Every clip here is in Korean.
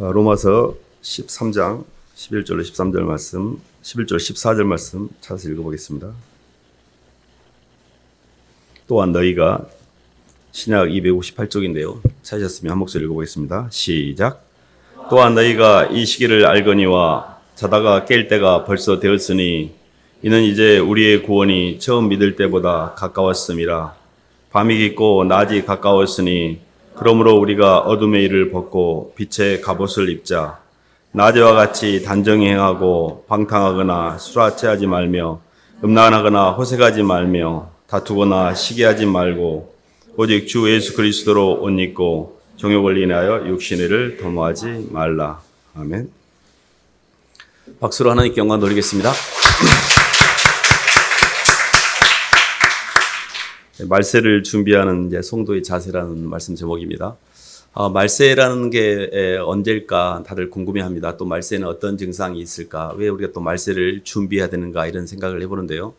로마서 13장 11절로 13절 말씀, 11절 14절 말씀 찾아서 읽어보겠습니다. 또한 너희가 신약 258쪽인데요. 찾으셨으면 한 목소리 읽어보겠습니다. 시작. 또한 너희가 이 시기를 알거니와 자다가 깰 때가 벌써 되었으니 이는 이제 우리의 구원이 처음 믿을 때보다 가까웠음이라. 밤이 깊고 낮이 가까웠으니 그러므로 우리가 어둠의 일을 벗고 빛의 갑옷을 입자. 낮에와 같이 단정히 행하고 방탕하거나 술아치하지 말며 음란하거나 호색하지 말며 다투거나 시기하지 말고 오직 주 예수 그리스도로 옷 입고 정욕을 인하여 육신의 일을 도모하지 말라. 아멘. 박수로 하나님께 영광 돌리겠습니다. 말세를 준비하는 이제 성도의 자세라는 말씀 제목입니다. 말세라는 게 언제일까 다들 궁금해합니다. 또 말세는 어떤 증상이 있을까? 왜 우리가 또 말세를 준비해야 되는가? 이런 생각을 해보는데요.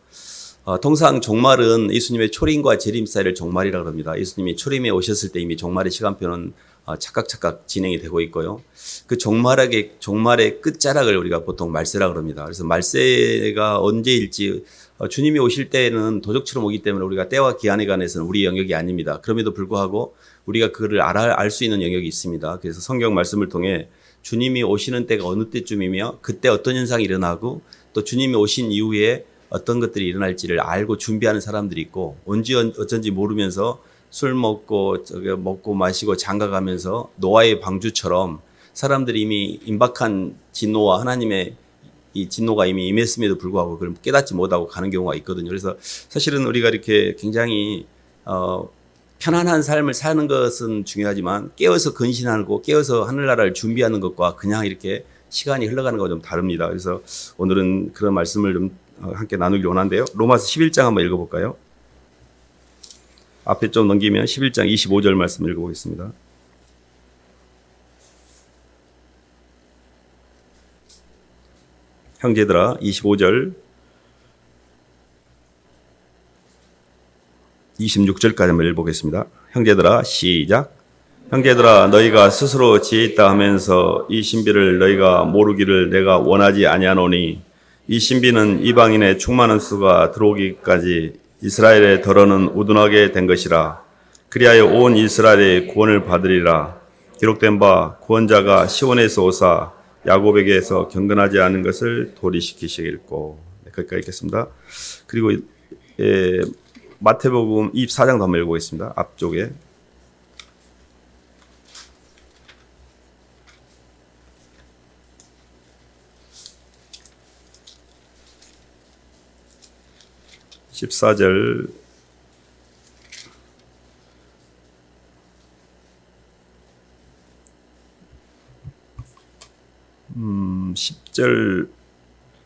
통상 종말은 예수님의 초림과 재림 사이를 종말이라고 합니다. 예수님이 초림에 오셨을 때 이미 종말의 시간표는 착각 진행이 되고 있고요. 그 종말의 끝자락을 우리가 보통 말세라고 합니다. 그래서 말세가 언제일지 주님이 오실 때는 도적처럼 오기 때문에 우리가 때와 기한에 관해서는 우리 영역이 아닙니다. 그럼에도 불구하고 우리가 그를 알 수 있는 영역이 있습니다. 그래서 성경 말씀을 통해 주님이 오시는 때가 어느 때쯤이며 그때 어떤 현상이 일어나고 또 주님이 오신 이후에 어떤 것들이 일어날지를 알고 준비하는 사람들이 있고 언제 어쩐지 모르면서 술 먹고 먹고 마시고 장가가면서 노아의 방주처럼 사람들이 이미 임박한 진노와 하나님의 이 진노가 이미 임했음에도 불구하고 그걸 깨닫지 못하고 가는 경우가 있거든요. 그래서 사실은 우리가 이렇게 굉장히 편안한 삶을 사는 것은 중요하지만 깨어서 근신하고 깨어서 하늘나라를 준비하는 것과 그냥 이렇게 시간이 흘러가는 것과 좀 다릅니다. 그래서 오늘은 그런 말씀을 좀 함께 나누기 원하는데요. 로마서 11장 한번 읽어볼까요? 앞에 좀 넘기면 11장 25절 말씀 읽어보겠습니다. 형제들아 25절 26절까지 한번 읽어보겠습니다. 형제들아 시작. 형제들아 너희가 스스로 지혜 있다 하면서 이 신비를 너희가 모르기를 내가 원하지 아니하노니 이 신비는 이방인의 충만한 수가 들어오기까지 이스라엘의 덜어는 우둔하게 된 것이라. 그리하여 온 이스라엘의 구원을 받으리라. 기록된 바 구원자가 시온에서 오사 야곱에게서 경건하지 않은 것을 도리시키시겠고. 거기까지 읽겠습니다. 그리고 마태복음 24장도 한번 읽어보겠습니다. 앞쪽에. (14절) 10절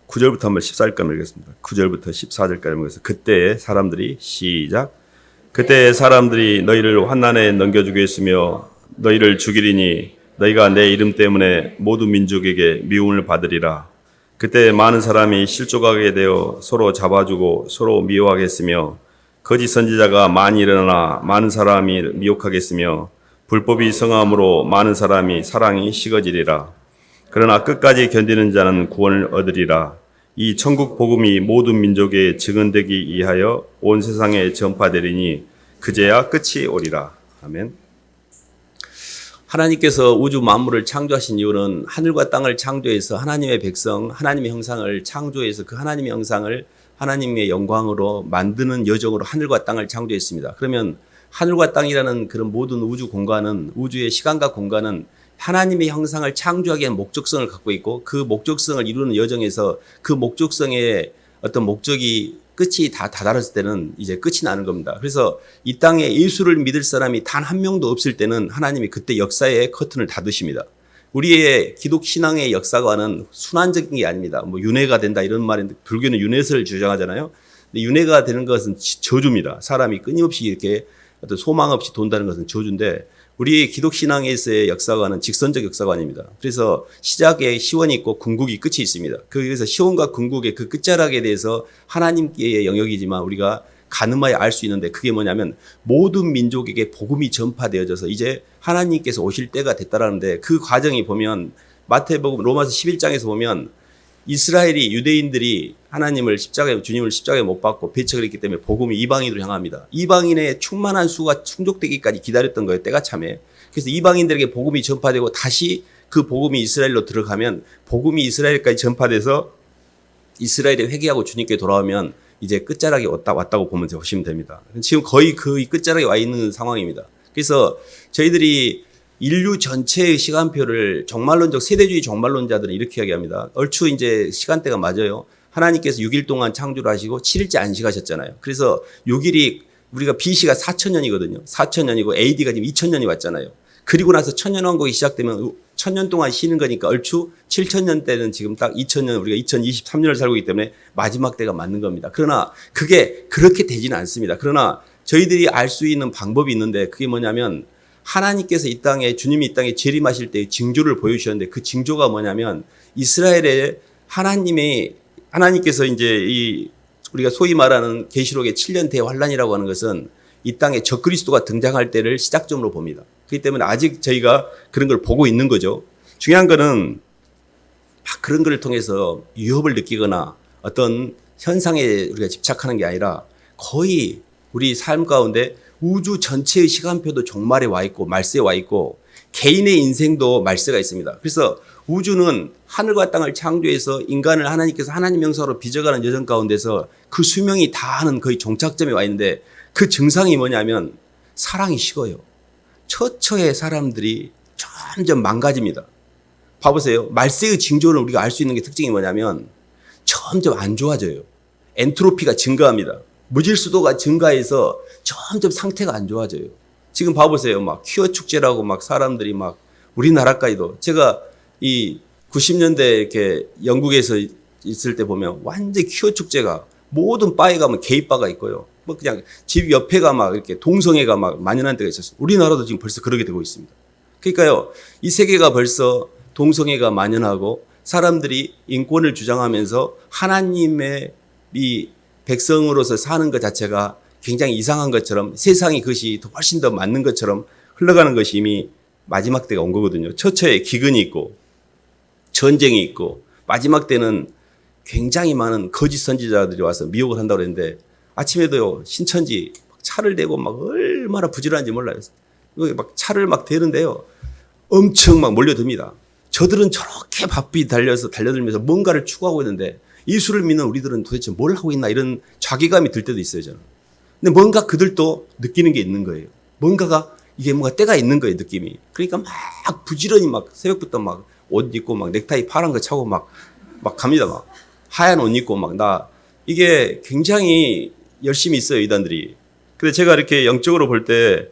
9절부터 한번 14절까지 읽겠습니다. 9절부터 14절까지 읽어서 그때의 사람들이 시작. 그때의 사람들이 너희를 환난에 넘겨주겠으며 너희를 죽이리니 너희가 내 이름 때문에 모든 민족에게 미움을 받으리라. 그때 많은 사람이 실족하게 되어 서로 잡아주고 서로 미워하겠으며 거짓 선지자가 많이 일어나 많은 사람이 미혹하겠으며 불법이 성함으로 많은 사람이 사랑이 식어지리라. 그러나 끝까지 견디는 자는 구원을 얻으리라. 이 천국 복음이 모든 민족에 증언되기 위하여 온 세상에 전파되리니 그제야 끝이 오리라. 아멘. 하나님께서 우주 만물을 창조하신 이유는 하늘과 땅을 창조해서 하나님의 백성, 하나님의 형상을 창조해서 그 하나님의 형상을 하나님의 영광으로 만드는 여정으로 하늘과 땅을 창조했습니다. 그러면 하늘과 땅이라는 그런 모든 우주 공간은, 우주의 시간과 공간은 하나님의 형상을 창조하기 위한 목적성을 갖고 있고 그 목적성을 이루는 여정에서 그 목적성의 어떤 목적이 끝이 다 다다랐을 때는 이제 끝이 나는 겁니다. 그래서 이 땅에 예수를 믿을 사람이 단 한 명도 없을 때는 하나님이 그때 역사의 커튼을 닫으십니다. 우리의 기독 신앙의 역사관은 순환적인 게 아닙니다. 뭐 윤회가 된다 이런 말인데 불교는 윤회설을 주장하잖아요. 근데 윤회가 되는 것은 저주입니다. 사람이 끊임없이 이렇게 어떤 소망 없이 돈다는 것은 저주인데 우리 기독 신앙에서의 역사관은 직선적 역사관입니다. 그래서 시작에 시원이 있고 궁극이 끝이 있습니다. 그래서 시원과 궁극의 그 끝자락에 대해서 하나님의 영역이지만 우리가 가늠하여 알 수 있는데 그게 뭐냐면 모든 민족에게 복음이 전파되어져서 이제 하나님께서 오실 때가 됐다라는데 그 과정이 보면 마태복음 로마서 11장에서 보면 이스라엘이 유대인들이 하나님을 주님을 십자가에 못 박고 배척을 했기 때문에 복음이 이방인으로 향합니다. 이방인의 충만한 수가 충족되기까지 기다렸던 거예요. 때가 참에. 그래서 이방인들에게 복음이 전파되고 다시 그 복음이 이스라엘로 들어가면 복음이 이스라엘까지 전파돼서 이스라엘이 회개하고 주님께 돌아오면 이제 끝자락에 왔다고 보시면 됩니다. 지금 거의 그 끝자락에 와 있는 상황입니다. 그래서 저희들이 인류 전체의 시간표를 세대주의 종말론자들은 이렇게 이야기합니다. 얼추 이제 시간대가 맞아요. 하나님께서 6일 동안 창조를 하시고 7일째 안식하셨잖아요. 그래서 6일이 우리가 BC가 4,000년이거든요. 4,000년이고 AD가 지금 2,000년이 왔잖아요. 그리고 나서 천년왕국이 시작되면 1,000년 동안 쉬는 거니까 얼추 7,000년 때는 지금 딱 2,000년 우리가 2023년을 살고 있기 때문에 마지막 때가 맞는 겁니다. 그러나 그게 그렇게 되지는 않습니다. 그러나 저희들이 알 수 있는 방법이 있는데 그게 뭐냐면 하나님께서 주님이 이 땅에 재림하실 때 징조를 보여주셨는데 그 징조가 뭐냐면 이스라엘의 하나님께서 이제 우리가 소위 말하는 계시록의 7년 대환란이라고 하는 것은 이 땅에 적그리스도가 등장할 때를 시작점으로 봅니다. 그렇기 때문에 아직 저희가 그런 걸 보고 있는 거죠. 중요한 거는 막 그런 걸 통해서 위협을 느끼거나 어떤 현상에 우리가 집착하는 게 아니라 거의 우리 삶 가운데 우주 전체의 시간표도 종말에 와 있고 말세에 와 있고 개인의 인생도 말세가 있습니다. 그래서 우주는 하늘과 땅을 창조해서 인간을 하나님께서 하나님 형상으로 빚어가는 여정 가운데서 그 수명이 다하는 거의 종착점에 와 있는데 그 증상이 뭐냐면 사랑이 식어요. 처처의 사람들이 점점 망가집니다. 봐보세요. 말세의 징조를 우리가 알 수 있는 게 특징이 뭐냐면 점점 안 좋아져요. 엔트로피가 증가합니다. 무질서도가 증가해서 점점 상태가 안 좋아져요. 지금 봐보세요. 막 퀴어 축제라고 막 사람들이 막 우리나라까지도 제가 이 90년대 이렇게 영국에서 있을 때 보면 완전 퀴어 축제가 모든 바에 가면 게이바가 있고요. 뭐 그냥 집 옆에가 막 이렇게 동성애가 막 만연한 때가 있었어요. 우리나라도 지금 벌써 그렇게 되고 있습니다. 그러니까요. 이 세계가 벌써 동성애가 만연하고 사람들이 인권을 주장하면서 하나님의 이 백성으로서 사는 것 자체가 굉장히 이상한 것처럼 세상이 그것이 훨씬 더 맞는 것처럼 흘러가는 것이 이미 마지막 때가 온 거거든요. 처처에 기근이 있고 전쟁이 있고 마지막 때는 굉장히 많은 거짓 선지자들이 와서 미혹을 한다고 그랬는데 아침에도요 신천지 차를 대고 막 얼마나 부지런한지 몰라요. 막 차를 막 대는데요 엄청 막 몰려듭니다. 저들은 저렇게 바삐 달려들면서 뭔가를 추구하고 있는데 예수를 믿는 우리들은 도대체 뭘 하고 있나 이런 자괴감이 들 때도 있어요 저는. 근데 뭔가 그들도 느끼는 게 있는 거예요. 이게 뭔가 때가 있는 거예요 느낌이. 그러니까 막 부지런히 막 새벽부터 막 옷 입고 막 넥타이 파란 거 차고 막 갑니다. 막 하얀 옷 입고 이게 굉장히 열심히 있어요 이단들이. 근데 제가 이렇게 영적으로 볼 때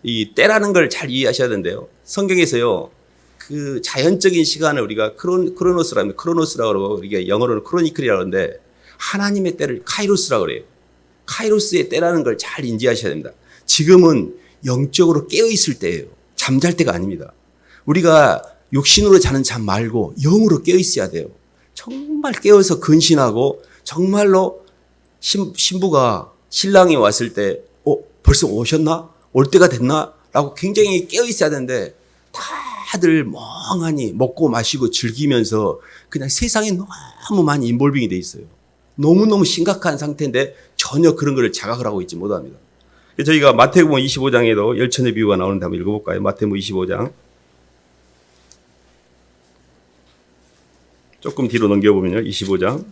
이 때라는 걸 잘 이해하셔야 되는데요. 성경에서요 그 자연적인 시간을 우리가 크로노스라고 그러고 이게 영어로는 크로니클이라고 하는데 하나님의 때를 카이로스라고 그래요. 카이로스의 때라는 걸 잘 인지하셔야 됩니다. 지금은 영적으로 깨어있을 때예요. 잠잘 때가 아닙니다. 우리가 육신으로 자는 잠 말고 영으로 깨어있어야 돼요. 정말 깨어서 근신하고 정말로 신부가 신랑이 왔을 때 벌써 오셨나? 올 때가 됐나? 라고 굉장히 깨어있어야 되는데 다들 멍하니 먹고 마시고 즐기면서 그냥 세상에 너무 많이 인볼빙이 돼 있어요. 너무너무 심각한 상태인데 전혀 그런 걸 자각을 하고 있지 못합니다. 저희가 마태복음 25장에도 열천의 비유가 나오는데 한번 읽어볼까요? 마태복음 25장. 조금 뒤로 넘겨보면요. 25장.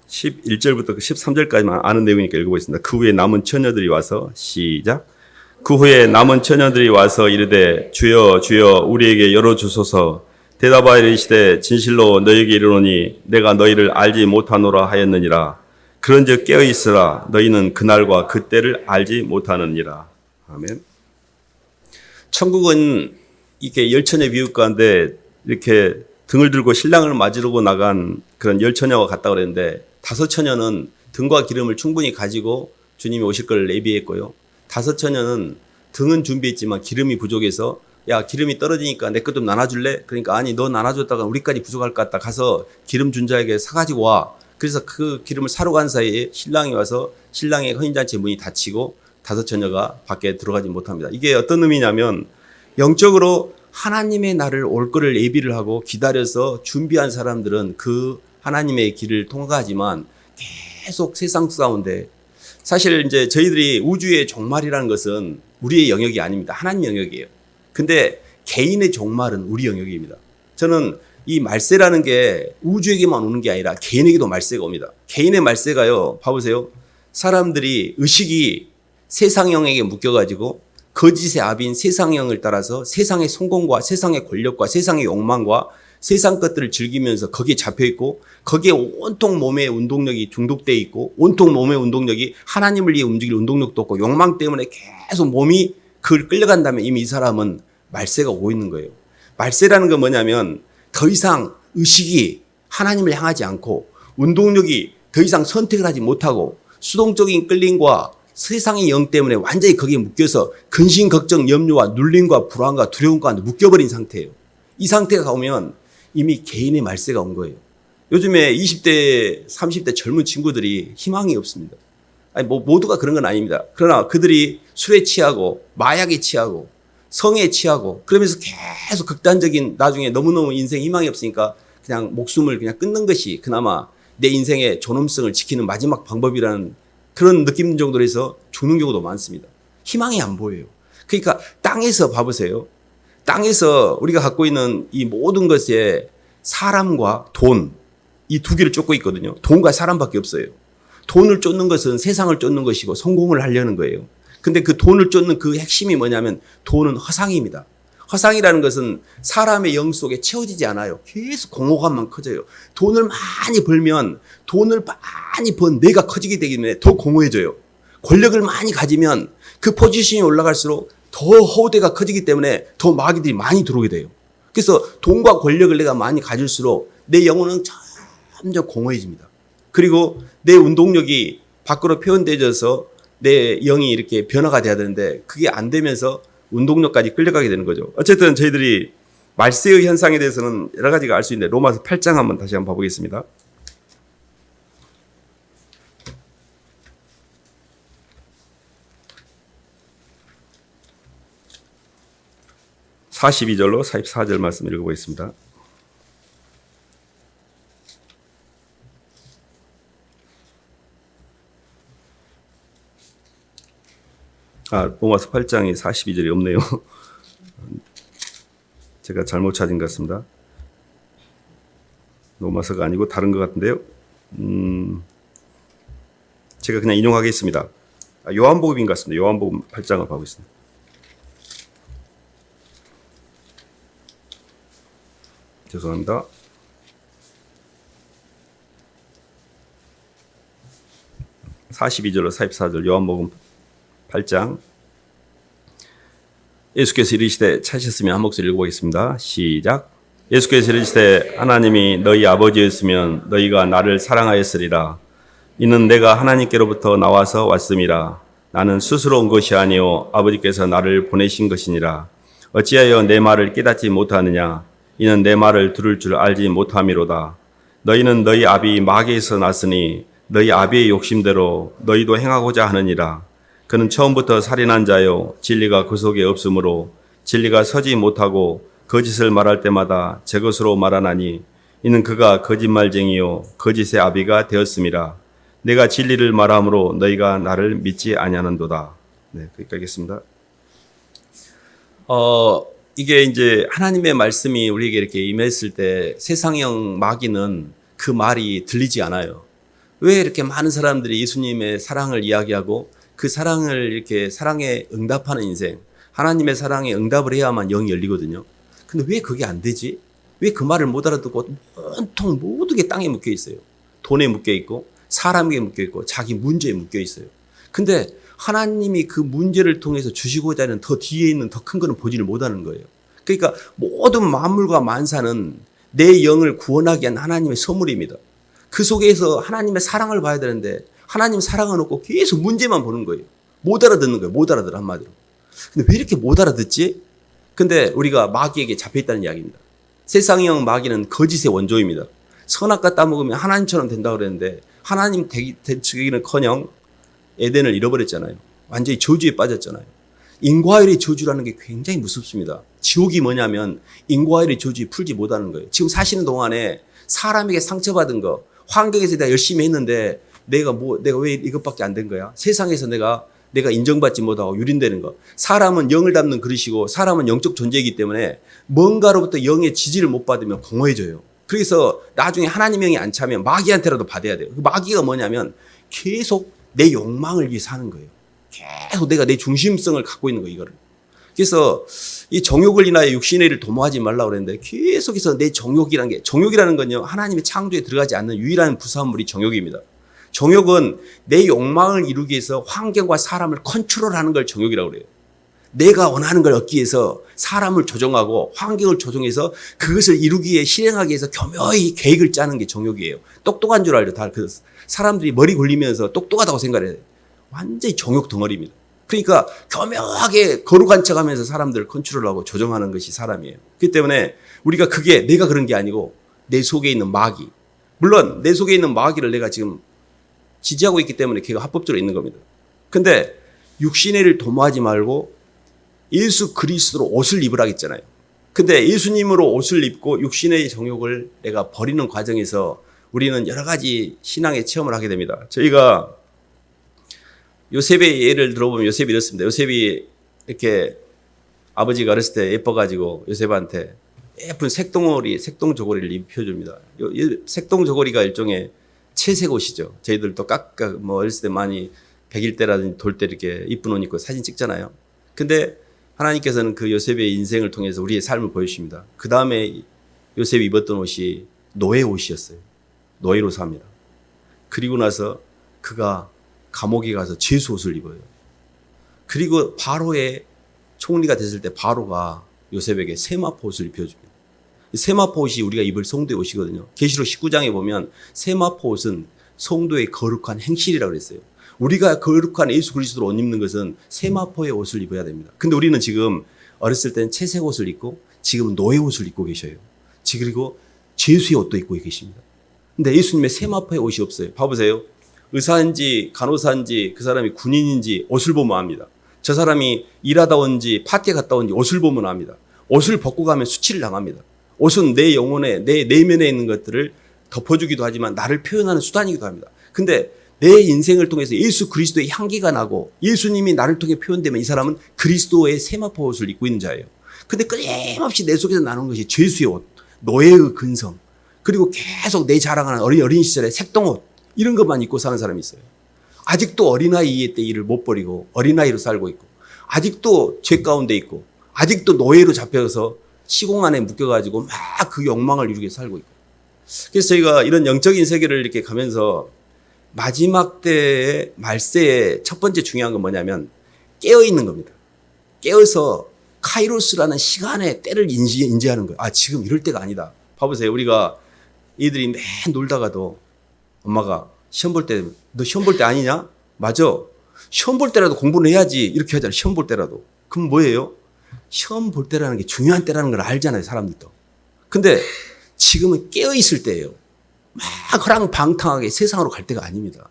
(11절부터) 13절까지만 아는 내용이니까 읽어보겠습니다. 그 후에 남은 처녀들이 와서 시작. 그 후에 남은 처녀들이 와서 이르되 주여 주여 우리에게 열어주소서. 대답하여 이르시되 진실로 너희에게 이르노니 내가 너희를 알지 못하노라 하였느니라. 그런즉 깨어있으라. 너희는 그날과 그때를 알지 못하느니라. 아멘. 천국은 이렇게 열처녀 비유 가운데 이렇게 등을 들고 신랑을 맞으려고 나간 그런 열처녀가 같다고 그랬는데 5처녀는 등과 기름을 충분히 가지고 주님이 오실 걸 예비했고요. 5처녀는 등은 준비했지만 기름이 부족해서 야, 기름이 떨어지니까 내 것 좀 나눠줄래? 그러니까 아니, 너 나눠줬다가 우리까지 부족할 것 같다. 가서 기름 준 자에게 사가지고 와. 그래서 그 기름을 사러 간 사이에 신랑이 와서 신랑의 혼인잔치 문이 닫히고 다섯 처녀가 밖에 들어가지 못합니다. 이게 어떤 의미냐면 영적으로 하나님의 날을 올 거를 예비를 하고 기다려서 준비한 사람들은 그 하나님의 길을 통과하지만 계속 세상 가운데 사실 이제 저희들이 우주의 종말이라는 것은 우리의 영역이 아닙니다. 하나님 영역이에요. 근데 개인의 종말은 우리 영역입니다. 저는 이 말세라는 게 우주에게만 오는 게 아니라 개인에게도 말세가 옵니다. 개인의 말세가요. 봐보세요. 사람들이 의식이 세상형에게 묶여가지고 거짓의 압인 세상형을 따라서 세상의 성공과 세상의 권력과 세상의 욕망과 세상 것들을 즐기면서 거기에 잡혀있고 거기에 온통 몸의 운동력이 중독되어 있고 온통 몸의 운동력이 하나님을 위해 움직일 운동력도 없고 욕망 때문에 계속 몸이 그걸 끌려간다면 이미 이 사람은 말세가 오고 있는 거예요. 말세라는 건 뭐냐면 더 이상 의식이 하나님을 향하지 않고 운동력이 더 이상 선택을 하지 못하고 수동적인 끌림과 세상의 영 때문에 완전히 거기에 묶여서 근심, 걱정, 염려와 눌림과 불안과 두려움 가운데 묶여버린 상태예요. 이 상태가 오면 이미 개인의 말세가 온 거예요. 요즘에 20대, 30대 젊은 친구들이 희망이 없습니다. 아니, 모두가 그런 건 아닙니다. 그러나 그들이 술에 취하고 마약에 취하고 성에 취하고 그러면서 계속 극단적인 나중에 너무너무 인생 희망이 없으니까 그냥 목숨을 그냥 끊는 것이 그나마 내 인생의 존엄성을 지키는 마지막 방법이라는 그런 느낌 정도로 해서 죽는 경우도 많습니다. 희망이 안 보여요. 그러니까 땅에서 봐보세요. 땅에서 우리가 갖고 있는 이 모든 것에 사람과 돈, 이 두 개를 쫓고 있거든요. 돈과 사람밖에 없어요. 돈을 쫓는 것은 세상을 쫓는 것이고 성공을 하려는 거예요. 근데 그 돈을 쫓는 그 핵심이 뭐냐면 돈은 허상입니다. 허상이라는 것은 사람의 영 속에 채워지지 않아요. 계속 공허감만 커져요. 돈을 많이 벌면 돈을 많이 번 내가 커지게 되기 때문에 더 공허해져요. 권력을 많이 가지면 그 포지션이 올라갈수록 더 허우대가 커지기 때문에 더 마귀들이 많이 들어오게 돼요. 그래서 돈과 권력을 내가 많이 가질수록 내 영혼은 점점 공허해집니다. 그리고 내 운동력이 밖으로 표현되어져서 내 영이 이렇게 변화가 돼야 되는데 그게 안 되면서 운동력까지 끌려가게 되는 거죠. 어쨌든 저희들이 말세의 현상에 대해서는 여러 가지가 알 수 있는데 로마서 8장 한번 다시 한번 봐보겠습니다. (42절로) (44절) 말씀 읽어보겠습니다. 로마서 8장에 42절이 없네요. 제가 잘못 찾은 것 같습니다. 로마서가 아니고 다른 것 같은데요. 제가 그냥 인용하겠습니다. 요한복음인 것 같습니다. 요한복음 8장을 봐보겠습니다. 죄송합니다. (42절로) (44절) 요한복음 8장. 예수께서 이르시되 찾으셨으면 한 목소리 읽어보겠습니다. 시작. 예수께서 이르시되 하나님이 너희 아버지였으면 너희가 나를 사랑하였으리라. 이는 내가 하나님께로부터 나와서 왔음이라. 나는 스스로 온 것이 아니요 아버지께서 나를 보내신 것이니라. 어찌하여 내 말을 깨닫지 못하느냐. 이는 내 말을 들을 줄 알지 못함이로다. 너희는 너희 아비 마귀에서 났으니 너희 아비의 욕심대로 너희도 행하고자 하느니라. 그는 처음부터 살인한 자요 진리가 그 속에 없으므로 진리가 서지 못하고 거짓을 말할 때마다 제 것으로 말하나니 이는 그가 거짓말쟁이요 거짓의 아비가 되었음이라. 내가 진리를 말함으로 너희가 나를 믿지 아니하는도다. 네, 거기까지 하겠습니다. 이게 이제 하나님의 말씀이 우리에게 이렇게 임했을 때 세상형 마귀는 그 말이 들리지 않아요. 왜 이렇게 많은 사람들이 예수님의 사랑을 이야기하고 그 사랑을 이렇게 사랑에 응답하는 인생, 하나님의 사랑에 응답을 해야만 영이 열리거든요. 근데 왜 그게 안 되지? 왜 그 말을 못 알아듣고 온통 모든 게 땅에 묶여 있어요. 돈에 묶여 있고 사람에게 묶여 있고 자기 문제에 묶여 있어요. 근데 하나님이 그 문제를 통해서 주시고자 하는 더 뒤에 있는 더 큰 거는 보지를 못하는 거예요. 그러니까 모든 만물과 만사는 내 영을 구원하기 위한 하나님의 선물입니다. 그 속에서 하나님의 사랑을 봐야 되는데 하나님 사랑은 없고 계속 문제만 보는 거예요. 못 알아듣는 거예요. 못 알아들어 한마디로. 근데 왜 이렇게 못 알아듣지? 근데 우리가 마귀에게 잡혀있다는 이야기입니다. 세상형 마귀는 거짓의 원조입니다. 선악과 따먹으면 하나님처럼 된다고 그랬는데 하나님 되기는커녕 에덴을 잃어버렸잖아요. 완전히 저주에 빠졌잖아요. 인과율의 저주라는 게 굉장히 무섭습니다. 지옥이 뭐냐면 인과율의 저주에 풀지 못하는 거예요. 지금 사시는 동안에 사람에게 상처받은 거, 환경에서 내가 열심히 했는데 내가 왜 이것밖에 안 된 거야? 세상에서 내가 인정받지 못하고 유린되는 거. 사람은 영을 담는 그릇이고 사람은 영적 존재이기 때문에 뭔가로부터 영의 지지를 못 받으면 공허해져요. 그래서 나중에 하나님 영이 안 차면 마귀한테라도 받아야 돼요. 그 마귀가 뭐냐면 계속 내 욕망을 위해 사는 거예요. 계속 내가 내 중심성을 갖고 있는 거예요, 이거를. 그래서 이 정욕을 인하여 육신의 일을 도모하지 말라고 그랬는데 계속해서 내 정욕이라는 건요, 하나님의 창조에 들어가지 않는 유일한 부산물이 정욕입니다. 정욕은 내 욕망을 이루기 위해서 환경과 사람을 컨트롤하는 걸 정욕이라고 그래요. 내가 원하는 걸 얻기 위해서 사람을 조정하고 환경을 조정해서 그것을 이루기 위해 실행하기 위해서 교묘히 계획을 짜는 게 정욕이에요. 똑똑한 줄 알죠. 다 사람들이 머리 굴리면서 똑똑하다고 생각해요. 완전히 정욕 덩어리입니다. 그러니까 교묘하게 거룩한 척하면서 사람들을 컨트롤하고 조정하는 것이 사람이에요. 그렇기 때문에 우리가 그게 내가 그런 게 아니고 내 속에 있는 마귀. 물론 내 속에 있는 마귀를 내가 지금 지지하고 있기 때문에 걔가 합법적으로 있는 겁니다. 근데 육신의 일을 도모하지 말고 예수 그리스도로 옷을 입으라 했잖아요. 근데 예수님으로 옷을 입고 육신의 정욕을 내가 버리는 과정에서 우리는 여러 가지 신앙의 체험을 하게 됩니다. 저희가 요셉의 예를 들어보면 요셉이 이렇습니다. 요셉이 이렇게 아버지가 어렸을 때 예뻐가지고 요셉한테 예쁜 색동저고리를 입혀줍니다. 색동저고리가 일종의 채색 옷이죠. 저희들도 어렸을 때 많이 100일 때라든지 돌 때 이렇게 이쁜 옷 입고 사진 찍잖아요. 근데 하나님께서는 그 요셉의 인생을 통해서 우리의 삶을 보여주십니다. 그 다음에 요셉이 입었던 옷이 노예 옷이었어요. 노예로 삽니다. 그리고 나서 그가 감옥에 가서 죄수 옷을 입어요. 그리고 바로의 총리가 됐을 때 바로가 요셉에게 세마포 옷을 입혀줍니다. 세마포 옷이 우리가 입을 성도의 옷이거든요. 계시록 19장에 보면 세마포 옷은 성도의 거룩한 행실이라고 그랬어요. 우리가 거룩한 예수 그리스도로 옷 입는 것은 세마포의 옷을 입어야 됩니다. 근데 우리는 지금 어렸을 때는 채색 옷을 입고 지금은 노예 옷을 입고 계셔요. 그리고 죄수의 옷도 입고 계십니다. 근데 예수님의 세마포의 옷이 없어요. 봐보세요. 의사인지 간호사인지 그 사람이 군인인지 옷을 보면 압니다. 저 사람이 일하다 온지 파티에 갔다 온지 옷을 보면 압니다. 옷을 벗고 가면 수치를 당합니다. 옷은 내 영혼에 내 내면에 있는 것들을 덮어주기도 하지만 나를 표현하는 수단이기도 합니다. 근데 내 인생을 통해서 예수 그리스도의 향기가 나고 예수님이 나를 통해 표현되면 이 사람은 그리스도의 세마포 옷을 입고 있는 자예요. 근데 끊임없이 내 속에서 나오는 것이 죄수의 옷, 노예의 근성, 그리고 계속 내 자랑하는 어린 시절의 색동옷 이런 것만 입고 사는 사람이 있어요. 아직도 어린아이 때 일을 못 버리고 어린아이로 살고 있고 아직도 죄 가운데 있고 아직도 노예로 잡혀서 시공 안에 묶여가지고 막 그 욕망을 이루게 살고 있고. 그래서 저희가 이런 영적인 세계를 이렇게 가면서 마지막 때의 말세의 첫 번째 중요한 건 뭐냐면 깨어있는 겁니다. 깨어서 카이로스라는 시간의 때를 인지하는 거예요. 아, 지금 이럴 때가 아니다. 봐보세요. 우리가 애들이 매 놀다가도 엄마가 시험 볼 때, 너 시험 볼 때 아니냐? 맞아. 시험 볼 때라도 공부는 해야지. 이렇게 하잖아요. 시험 볼 때라도. 그럼 뭐예요? 시험 볼 때라는 게 중요한 때라는 걸 알잖아요. 사람들도. 근데 지금은 깨어있을 때예요. 막 허랑방탕하게 세상으로 갈 때가 아닙니다.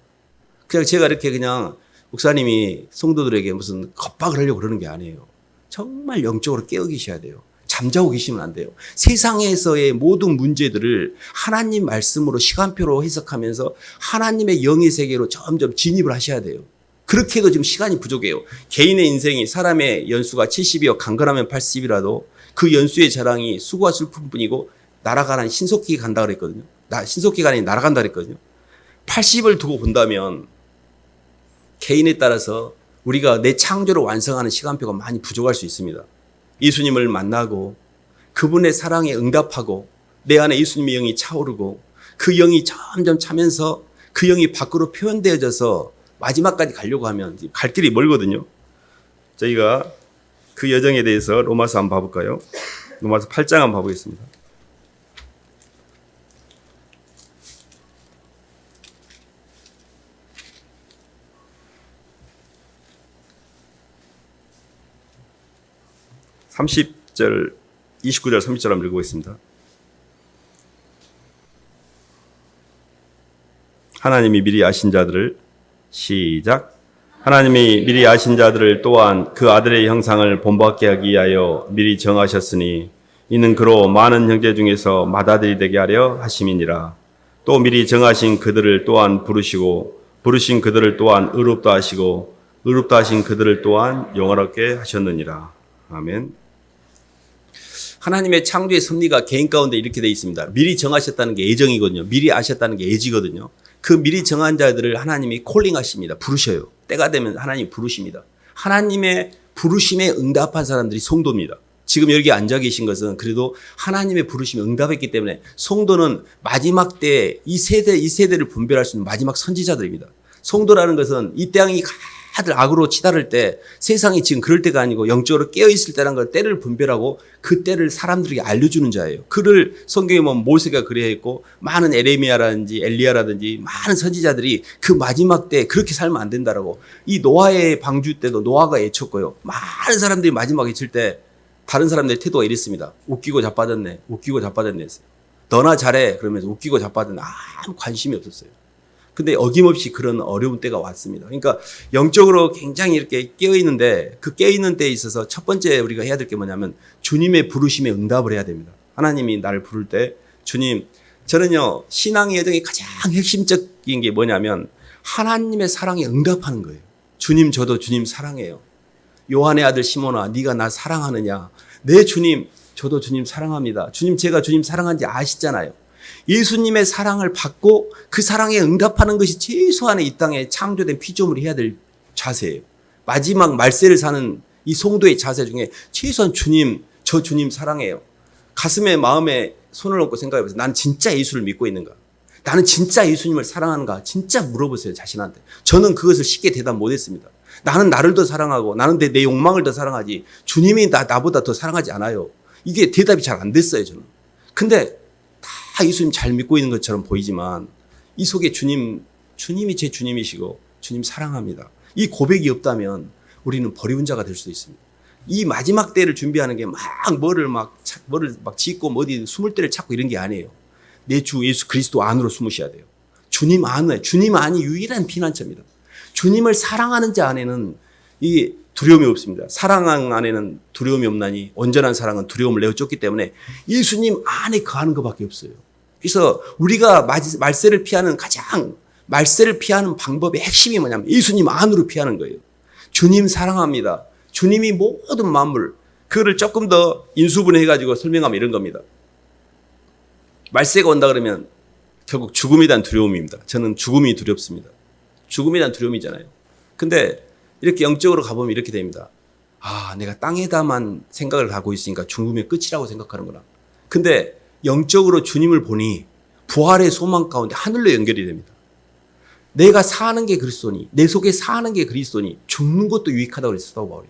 그냥 제가 이렇게 그냥 목사님이 성도들에게 무슨 겁박을 하려고 그러는 게 아니에요. 정말 영적으로 깨어 계셔야 돼요. 잠자고 계시면 안 돼요. 세상에서의 모든 문제들을 하나님 말씀으로 시간표로 해석하면서 하나님의 영의 세계로 점점 진입을 하셔야 돼요. 그렇게 해도 지금 시간이 부족해요. 개인의 인생이 사람의 연수가 70이요 강건하면 80이라도 그 연수의 자랑이 수고와 슬픔뿐이고 날아가는 신속히 간다 그랬거든요. 신속기가 아닌 날아간다 그랬거든요. 80을 두고 본다면 개인에 따라서 우리가 내 창조를 완성하는 시간표가 많이 부족할 수 있습니다. 예수님을 만나고 그분의 사랑에 응답하고 내 안에 예수님의 영이 차오르고 그 영이 점점 차면서 그 영이 밖으로 표현되어져서 마지막까지 가려고 하면 갈 길이 멀거든요. 저희가 그 여정에 대해서 로마서 한번 봐볼까요? 로마서 8장 한번 봐보겠습니다. 30절, 29절, 30절 한번 읽어보겠습니다. 하나님이 미리 아신 자들을 시작. 하나님이 미리 아신 자들을 또한 그 아들의 형상을 본받게 하기 위하여 미리 정하셨으니 이는 그로 많은 형제 중에서 맏아들이 되게 하려 하심이니라. 또 미리 정하신 그들을 또한 부르시고 부르신 그들을 또한 의롭다 하시고 의롭다 하신 그들을 또한 영화롭게 하셨느니라. 아멘. 하나님의 창조의 섭리가 개인 가운데 이렇게 되어 있습니다. 미리 정하셨다는 게 예정이거든요. 미리 아셨다는 게 예지거든요. 그 미리 정한 자들을 하나님이 콜링하십니다. 부르셔요. 때가 되면 하나님이 부르십니다. 하나님의 부르심에 응답한 사람들이 성도입니다. 지금 여기 앉아 계신 것은 그래도 하나님의 부르심에 응답했기 때문에 성도는 마지막 때 이 세대를 분별할 수 있는 마지막 선지자들입니다. 성도라는 것은 이 땅이 다들 악으로 치달을 때 세상이 지금 그럴 때가 아니고 영적으로 깨어있을 때라는 걸 때를 분별하고 그 때를 사람들에게 알려주는 자예요. 그를 성경에 보면 모세가 그래야 했고 많은 에레미야라든지 엘리야라든지 많은 선지자들이 그 마지막 때 그렇게 살면 안 된다라고. 이 노아의 방주 때도 노아가 애쳤고요. 많은 사람들이 마지막에 칠 때 다른 사람들의 태도가 이랬습니다. 웃기고 자빠졌네. 웃기고 자빠졌네 했어요. 너나 잘해. 그러면서 웃기고 자빠졌네. 아무 관심이 없었어요. 근데 어김없이 그런 어려운 때가 왔습니다. 그러니까 영적으로 굉장히 이렇게 깨어있는데 그 깨어있는 때에 있어서 첫 번째 우리가 해야 될 게 뭐냐면 주님의 부르심에 응답을 해야 됩니다. 하나님이 나를 부를 때 주님, 저는요 신앙의 여정의 가장 핵심적인 게 뭐냐면 하나님의 사랑에 응답하는 거예요. 주님, 저도 주님 사랑해요. 요한의 아들 시몬아, 네가 나 사랑하느냐? 네 주님, 저도 주님 사랑합니다. 주님, 제가 주님 사랑한지 아시잖아요. 예수님의 사랑을 받고 그 사랑에 응답하는 것이 최소한의 이 땅에 창조된 피조물이 해야 될 자세예요. 마지막 말세를 사는 이 성도의 자세 중에 최소한 주님, 저 주님 사랑해요. 가슴에 마음에 손을 얹고 생각해보세요. 나는 진짜 예수를 믿고 있는가? 나는 진짜 예수님을 사랑하는가? 진짜 물어보세요, 자신한테. 저는 그것을 쉽게 대답 못했습니다. 나는 나를 더 사랑하고 나는 내 욕망을 더 사랑하지 주님이 나보다 더 사랑하지 않아요. 이게 대답이 잘 안 됐어요, 저는. 근데 다 예수님 잘 믿고 있는 것처럼 보이지만 이 속에 주님이 제 주님이시고 주님 사랑합니다. 이 고백이 없다면 우리는 버리운 자가 될 수도 있습니다. 이 마지막 때를 준비하는 게 뭐를 막 짓고 어디 숨을 때를 찾고 이런 게 아니에요. 내 주 예수 그리스도 안으로 숨으셔야 돼요. 주님 안이 유일한 피난처입니다. 주님을 사랑하는 자 안에는 이 두려움이 없습니다. 사랑 안에는 두려움이 없나니 온전한 사랑은 두려움을 내어쫓기 때문에 예수님 안에 거하는 것밖에 없어요. 그래서 우리가 말세를 피하는 방법의 핵심이 뭐냐면 예수님 안으로 피하는 거예요. 주님 사랑합니다. 주님이 모든 만물, 그거를 조금 더 인수분해해가지고 설명하면 이런 겁니다. 말세가 온다 그러면 결국 죽음에 대한 두려움입니다. 저는 죽음이 두렵습니다. 죽음에 대한 두려움이잖아요. 근데 이렇게 영적으로 가보면 이렇게 됩니다. 아, 내가 땅에다만 생각을 하고 있으니까 죽음의 끝이라고 생각하는구나. 근데 영적으로 주님을 보니 부활의 소망 가운데 하늘로 연결이 됩니다. 내가 사는 게 그리스도니, 내 속에 사는 게 그리스도니 죽는 것도 유익하다고 그랬어, 사도 바울이.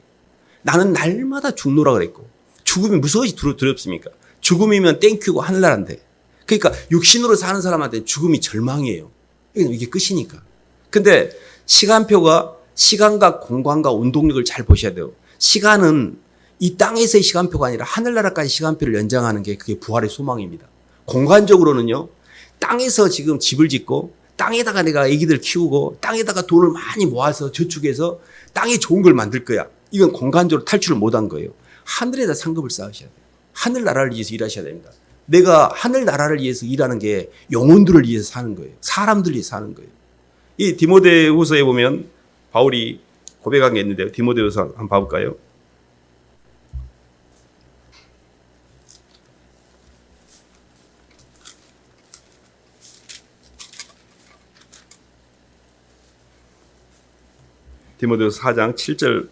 나는 날마다 죽노라 그랬고 죽음이 무서워지 두렵습니까? 죽음이면 땡큐고 하늘나라인데. 그러니까 육신으로 사는 사람한테 죽음이 절망이에요. 이게 끝이니까. 근데 시간표가 시간과 공간과 운동력을 잘 보셔야 돼요. 시간은 이 땅에서의 시간표가 아니라 하늘나라까지 시간표를 연장하는 게 그게 부활의 소망입니다. 공간적으로는요. 땅에서 지금 집을 짓고 땅에다가 내가 아기들 키우고 땅에다가 돈을 많이 모아서 저축해서 땅에 좋은 걸 만들 거야. 이건 공간적으로 탈출을 못한 거예요. 하늘에다 상급을 쌓으셔야 돼요. 하늘나라를 위해서 일하셔야 됩니다. 내가 하늘나라를 위해서 일하는 게 영혼들을 위해서 사는 거예요. 사람들을 위해서 사는 거예요. 이 디모데후서에 보면 바울이 고백한 게 있는데요. 디모데후서 한번 봐볼까요? 디모데후서 4장 7절,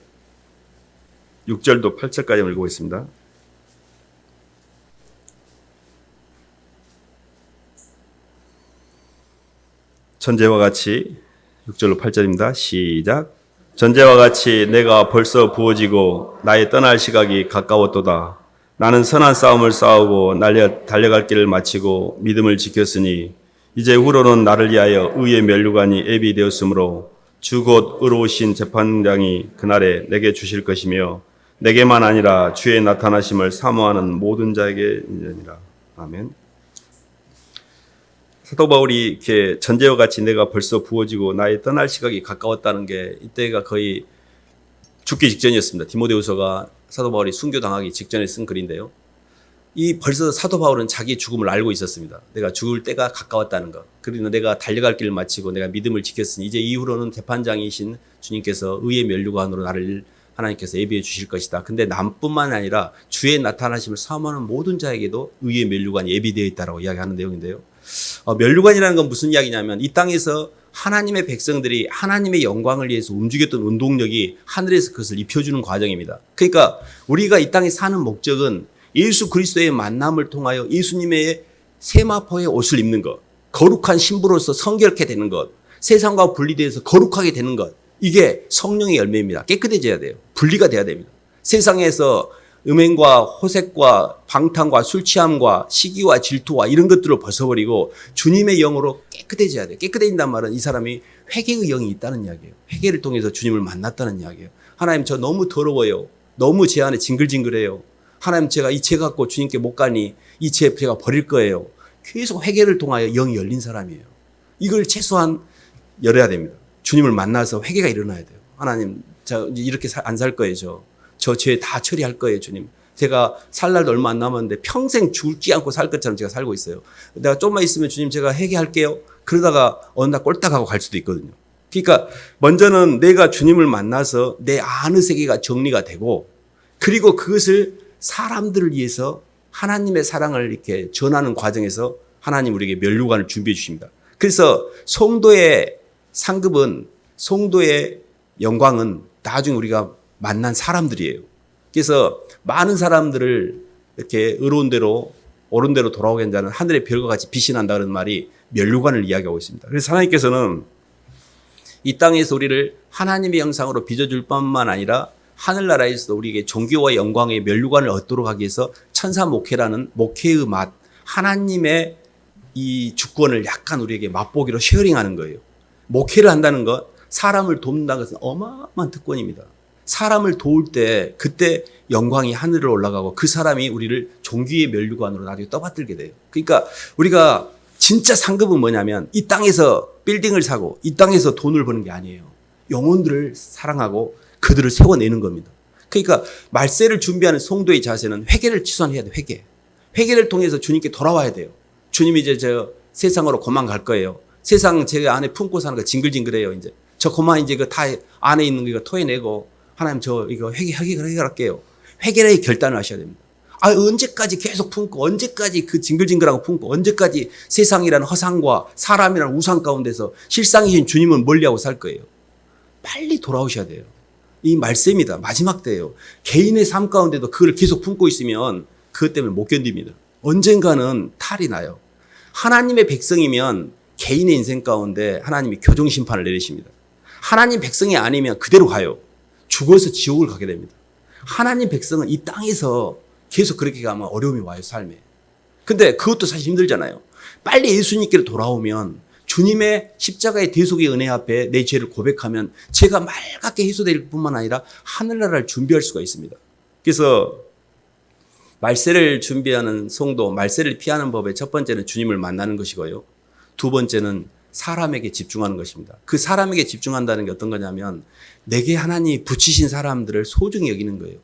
6절도 8절까지 읽어보겠습니다. 전제와 같이 6절로 8절입니다. 시작. 전제와 같이 내가 벌써 부어지고 나의 떠날 시각이 가까웠도다. 나는 선한 싸움을 싸우고 달려갈 길을 마치고 믿음을 지켰으니 이제 후로는 나를 위하여 의의 면류관이 예비되었으므로 주 곧 의로우신 재판장이 그날에 내게 주실 것이며 내게만 아니라 주의 나타나심을 사모하는 모든 자에게 인전이라. 아멘. 사도 바울이 이렇게 전제와 같이 내가 벌써 부어지고 나의 떠날 시각이 가까웠다는 게 이때가 거의 죽기 직전이었습니다. 디모데후서가 사도 바울이 순교당하기 직전에 쓴 글인데요. 이 벌써 사도 바울은 자기의 죽음을 알고 있었습니다. 내가 죽을 때가 가까웠다는 것. 그리고 내가 달려갈 길을 마치고 내가 믿음을 지켰으니 이제 이후로는 재판장이신 주님께서 의의 면류관으로 나를 하나님께서 예비해 주실 것이다. 근데 남뿐만 아니라 주의 나타나심을 사모하는 모든 자에게도 의의 면류관이 예비되어 있다라고 이야기하는 내용인데요. 면류관이라는 건 무슨 이야기냐면 이 땅에서 하나님의 백성들이 하나님의 영광을 위해서 움직였던 운동력이 하늘에서 그것을 입혀주는 과정입니다. 그러니까 우리가 이 땅에 사는 목적은 예수 그리스도의 만남을 통하여 예수님의 세마포의 옷을 입는 것, 거룩한 신부로서 성결케 되는 것, 세상과 분리되어서 거룩하게 되는 것, 이게 성령의 열매입니다. 깨끗해져야 돼요. 분리가 돼야 됩니다. 세상에서 음행과 호색과 방탕과 술 취함과 시기와 질투와 이런 것들을 벗어버리고 주님의 영으로 깨끗해져야 돼요. 깨끗해진다는 말은 이 사람이 회개의 영이 있다는 이야기예요. 회개를 통해서 주님을 만났다는 이야기예요. 하나님 저 너무 더러워요. 너무 제 안에 징글징글해요. 하나님 제가 이 죄 갖고 주님께 못 가니 이 죄 제가 버릴 거예요. 계속 회개를 통하여 영이 열린 사람이에요. 이걸 최소한 열어야 됩니다. 주님을 만나서 회개가 일어나야 돼요. 하나님 저 이렇게 안 살 거예요. 저 죄 다 처리할 거예요. 주님. 제가 살 날도 얼마 안 남았는데 평생 죽지 않고 살 것처럼 제가 살고 있어요. 내가 좀만 있으면 주님 제가 회개할게요. 그러다가 어느 날 꼴딱하고 갈 수도 있거든요. 그러니까 먼저는 내가 주님을 만나서 내 안의 세계가 정리가 되고 그리고 그것을 사람들을 위해서 하나님의 사랑을 이렇게 전하는 과정에서 하나님 우리에게 면류관을 준비해 주십니다. 그래서 성도의 상급은 성도의 영광은 나중에 우리가 만난 사람들이에요. 그래서 많은 사람들을 이렇게 의로운 대로 옳은 대로 돌아오게 한 자는 하늘의 별과 같이 빛이 난다는 말이 면류관을 이야기하고 있습니다. 그래서 하나님께서는 이 땅에서 우리를 하나님의 형상으로 빚어줄 뿐만 아니라 하늘나라에서도 우리에게 존귀와 영광의 면류관을 얻도록 하기 위해서 천사 목회라는 목회의 맛, 하나님의 이 주권을 약간 우리에게 맛보기로 쉐어링하는 거예요. 목회를 한다는 것, 사람을 돕는다는 것은 어마어마한 특권입니다. 사람을 도울 때 그때 영광이 하늘로 올라가고 그 사람이 우리를 존귀의 면류관으로 나중에 떠받들게 돼요. 그러니까 우리가 진짜 상급은 뭐냐면 이 땅에서 빌딩을 사고 이 땅에서 돈을 버는 게 아니에요. 영혼들을 사랑하고 그들을 세워내는 겁니다. 그러니까 말세를 준비하는 성도의 자세는 회개를 취소해야 돼요. 회개를 통해서 주님께 돌아와야 돼요. 주님이 이제 저 세상으로 그만 갈 거예요. 세상 제 안에 품고 사는 거 징글징글해요. 이제 저 그만 이제 그 다 안에 있는 거 이거 토해내고 하나님 저 이거 해결할게요. 회개의 결단을 하셔야 됩니다. 언제까지 계속 품고 언제까지 그 징글징글하고 품고 언제까지 세상이라는 허상과 사람이라는 우상 가운데서 실상이신 주님을 멀리하고 살 거예요. 빨리 돌아오셔야 돼요. 이 말씀입니다. 마지막 때예요. 개인의 삶 가운데도 그걸 계속 품고 있으면 그것 때문에 못 견딥니다. 언젠가는 탈이 나요. 하나님의 백성이면 개인의 인생 가운데 하나님이 교정 심판을 내리십니다. 하나님 백성이 아니면 그대로 가요. 죽어서 지옥을 가게 됩니다. 하나님 백성은 이 땅에서 계속 그렇게 가면 어려움이 와요, 삶에. 근데 그것도 사실 힘들잖아요. 빨리 예수님께로 돌아오면 주님의 십자가의 대속의 은혜 앞에 내 죄를 고백하면 죄가 맑게 해소될 뿐만 아니라 하늘나라를 준비할 수가 있습니다. 그래서 말세를 준비하는 성도, 말세를 피하는 법의 첫 번째는 주님을 만나는 것이고요. 두 번째는 사람에게 집중하는 것입니다. 그 사람에게 집중한다는 게 어떤 거냐면 내게 하나님이 붙이신 사람들을 소중히 여기는 거예요.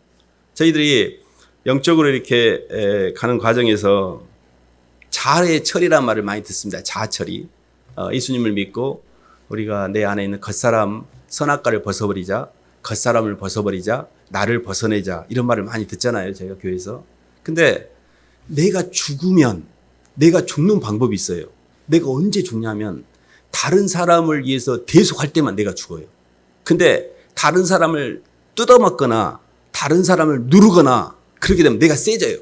저희들이 영적으로 이렇게 가는 과정에서 자아의 처리라는 말을 많이 듣습니다. 자아 처리. 예수님을 믿고 우리가 내 안에 있는 겉사람 선악과를 벗어버리자, 겉사람을 벗어버리자, 나를 벗어내자 이런 말을 많이 듣잖아요. 저희가 교회에서. 근데 내가 죽으면 내가 죽는 방법이 있어요. 내가 언제 죽냐면 다른 사람을 위해서 대속할 때만 내가 죽어요. 근데 다른 사람을 뜯어먹거나 다른 사람을 누르거나 그렇게 되면 내가 세져요.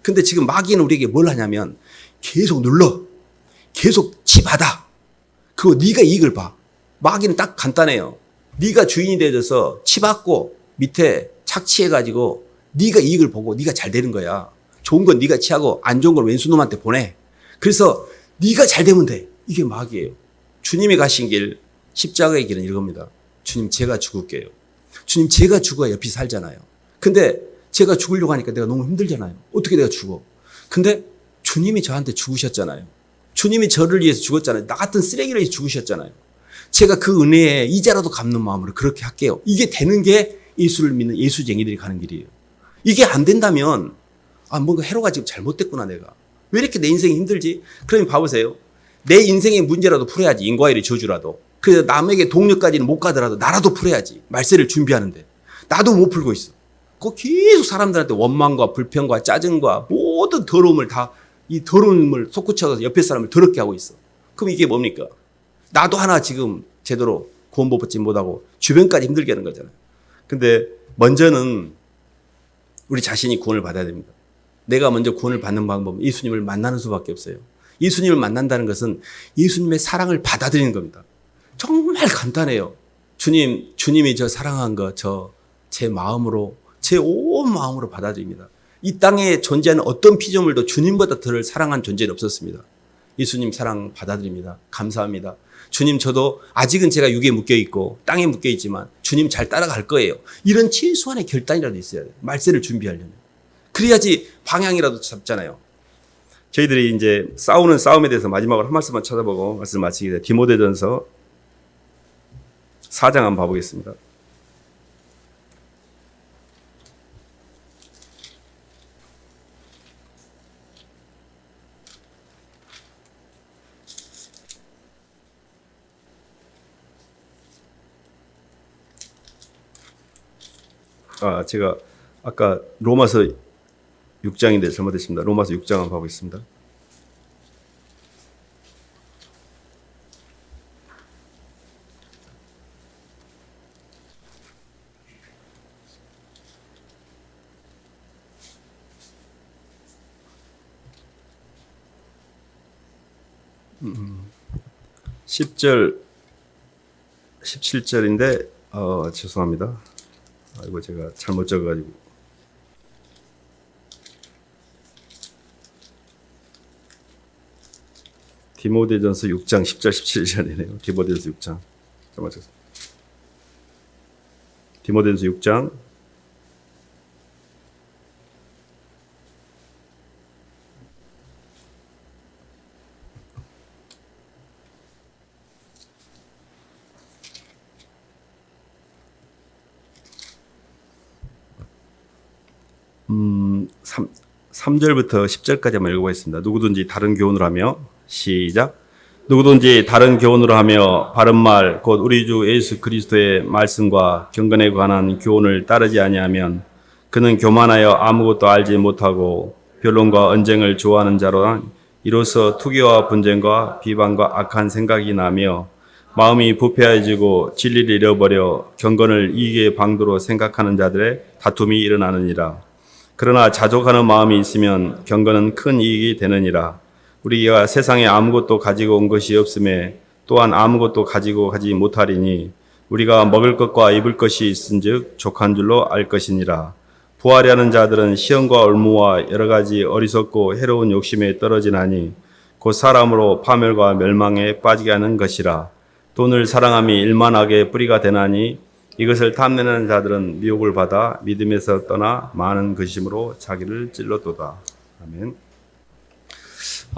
근데 지금 마귀는 우리에게 뭘 하냐면 계속 눌러. 계속 치받아. 그거 네가 이익을 봐. 마귀는 딱 간단해요. 네가 주인이 되어서 치받고 밑에 착취해가지고 네가 이익을 보고 네가 잘 되는 거야. 좋은 건 네가 취하고 안 좋은 걸 왼수놈한테 보내. 그래서 네가 잘 되면 돼. 이게 마귀예요. 주님이 가신 길, 십자가의 길은 이겁니다. 주님 제가 죽을게요. 주님 제가 죽어야 옆이 살잖아요. 근데 제가 죽으려고 하니까 내가 너무 힘들잖아요. 어떻게 내가 죽어? 근데 주님이 저한테 죽으셨잖아요. 주님이 저를 위해서 죽었잖아요. 나 같은 쓰레기를 위해서 죽으셨잖아요. 제가 그 은혜에 이자라도 갚는 마음으로 그렇게 할게요. 이게 되는 게 예수를 믿는 예수쟁이들이 가는 길이에요. 이게 안 된다면 뭔가 해로가 지금 잘못됐구나 내가. 왜 이렇게 내 인생이 힘들지? 그러면 봐보세요. 내 인생의 문제라도 풀어야지. 인과 일의 저주라도. 그래서 남에게 동력까지는 못 가더라도 나라도 풀어야지. 말세를 준비하는데. 나도 못 풀고 있어. 그 계속 사람들한테 원망과 불평과 짜증과 모든 더러움을 다 이 더러움을 솟구쳐서 옆에 사람을 더럽게 하고 있어. 그럼 이게 뭡니까? 나도 하나 지금 제대로 구원 받지 못하고 주변까지 힘들게 하는 거잖아요. 근데 먼저는 우리 자신이 구원을 받아야 됩니다. 내가 먼저 구원을 받는 방법은 예수님을 만나는 수밖에 없어요. 예수님을 만난다는 것은 예수님의 사랑을 받아들이는 겁니다. 정말 간단해요. 주님이 저 사랑한 거 제 마음으로 제 온 마음으로 받아들입니다. 이 땅에 존재하는 어떤 피조물도 주님보다 더 사랑한 존재는 없었습니다. 예수님 사랑 받아들입니다. 감사합니다. 주님 저도 아직은 제가 육에 묶여 있고 땅에 묶여 있지만 주님 잘 따라갈 거예요. 이런 최소한의 결단이라도 있어야 돼요. 말세를 준비하려면. 그래야지 방향이라도 잡잖아요. 저희들이 이제 싸우는 싸움에 대해서 마지막으로 한 말씀만 찾아보고 말씀 마치겠습니다. 디모데전서 4장 한번 봐보겠습니다. 제가 아까 로마서 6장인데 잘못했습니다. 로마서 6장 한번 봐보겠습니다. 음. 10절, 17절인데 죄송합니다. 이거 제가 잘못 적어가지고. 디모데전서 6장 10절 17절이네요. 디모데전서 6장. 잠깐만. 디모데전서 6장 3절부터 10절까지 한번 읽어보겠습니다. 누구든지 다른 교훈을 하며 시작. 누구든지 다른 교훈을 하며 바른 말 곧 우리 주 예수 그리스도의 말씀과 경건에 관한 교훈을 따르지 아니하면 그는 교만하여 아무것도 알지 못하고 변론과 언쟁을 좋아하는 자로 이로써 투기와 분쟁과 비방과 악한 생각이 나며 마음이 부패해지고 진리를 잃어버려 경건을 이익의 방도로 생각하는 자들의 다툼이 일어나느니라. 그러나 자족하는 마음이 있으면 경건은 큰 이익이 되느니라. 우리가 세상에 아무것도 가지고 온 것이 없음에 또한 아무것도 가지고 가지 못하리니 우리가 먹을 것과 입을 것이 있은즉 족한 줄로 알 것이니라. 부하려는 자들은 시험과 올무와 여러 가지 어리석고 해로운 욕심에 떨어지나니 곧 사람으로 파멸과 멸망에 빠지게 하는 것이라. 돈을 사랑함이 일만하게 뿌리가 되나니 이것을 탐내는 자들은 미혹을 받아 믿음에서 떠나 많은 근심으로 자기를 찔렀도다. 아멘.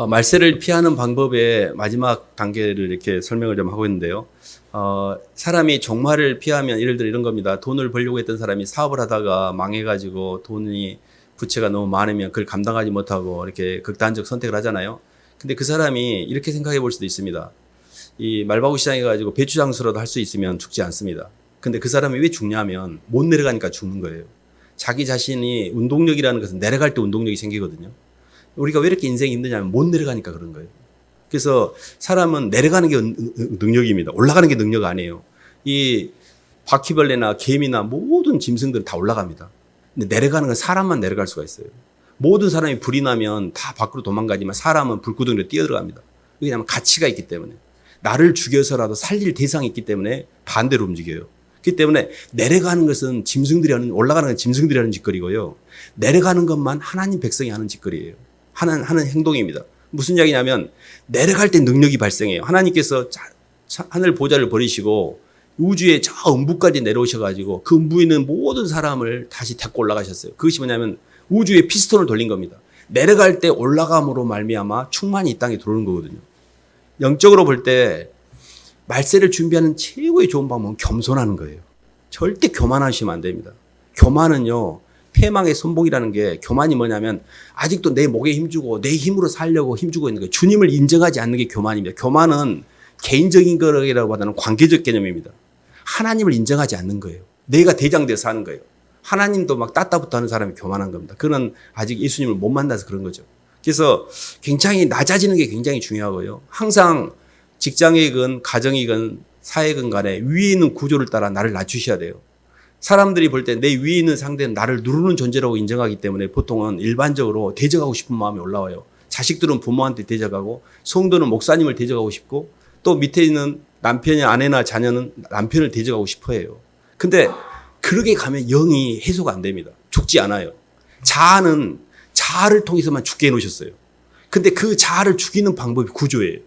말세를 피하는 방법의 마지막 단계를 이렇게 설명을 좀 하고 있는데요. 사람이 종말을 피하면 예를 들어 이런 겁니다. 돈을 벌려고 했던 사람이 사업을 하다가 망해가지고 돈이 부채가 너무 많으면 그걸 감당하지 못하고 이렇게 극단적 선택을 하잖아요. 근데 그 사람이 이렇게 생각해 볼 수도 있습니다. 이 말바구 시장에 가지고 배추 장수라도 할 수 있으면 죽지 않습니다. 근데 그 사람이 왜 죽냐면 못 내려가니까 죽는 거예요. 자기 자신이 운동력이라는 것은 내려갈 때 운동력이 생기거든요. 우리가 왜 이렇게 인생이 힘드냐면 못 내려가니까 그런 거예요. 그래서 사람은 내려가는 게 능력입니다. 올라가는 게 능력 아니에요. 이 바퀴벌레나 개미나 모든 짐승들은 다 올라갑니다. 근데 내려가는 건 사람만 내려갈 수가 있어요. 모든 사람이 불이 나면 다 밖으로 도망가지만 사람은 불구덩이로 뛰어들어갑니다. 왜냐하면 가치가 있기 때문에. 나를 죽여서라도 살릴 대상이 있기 때문에 반대로 움직여요. 그렇기 때문에 내려가는 것은 짐승들이 하는, 올라가는 건 짐승들이 하는 짓거리고요. 내려가는 것만 하나님 백성이 하는 짓거리예요. 하는 행동입니다. 무슨 이야기냐면 내려갈 때 능력이 발생해요. 하나님께서 하늘 보좌를 버리시고 우주의 저 음부까지 내려오셔가지고 그 음부에 있는 모든 사람을 다시 데리고 올라가셨어요. 그것이 뭐냐면 우주의 피스톤을 돌린 겁니다. 내려갈 때 올라감으로 말미암아 충만이 이 땅에 들어오는 거거든요. 영적으로 볼 때 말세를 준비하는 최고의 좋은 방법은 겸손하는 거예요. 절대 교만하시면 안 됩니다. 교만은요, 패망의 선봉이라는 게, 교만이 뭐냐면 아직도 내 목에 힘주고 내 힘으로 살려고 힘주고 있는 거예요. 주님을 인정하지 않는 게 교만입니다. 교만은 개인적인 거라기보다는 관계적 개념입니다. 하나님을 인정하지 않는 거예요. 내가 대장돼서 하는 거예요. 하나님도 막 따따붙어 하는 사람이 교만한 겁니다. 그는 아직 예수님을 못 만나서 그런 거죠. 그래서 굉장히 낮아지는 게 굉장히 중요하고요. 항상 직장이건 가정이건 사회건 간에 위에 있는 구조를 따라 나를 낮추셔야 돼요. 사람들이 볼 때 내 위에 있는 상대는 나를 누르는 존재라고 인정하기 때문에 보통은 일반적으로 대적하고 싶은 마음이 올라와요. 자식들은 부모한테 대적하고, 성도는 목사님을 대적하고 싶고, 또 밑에 있는 남편이 아내나 자녀는 남편을 대적하고 싶어 해요. 근데 그렇게 가면 영이 해소가 안 됩니다. 죽지 않아요. 자아는 자아를 통해서만 죽게 해놓으셨어요. 근데 그 자아를 죽이는 방법이 구조예요.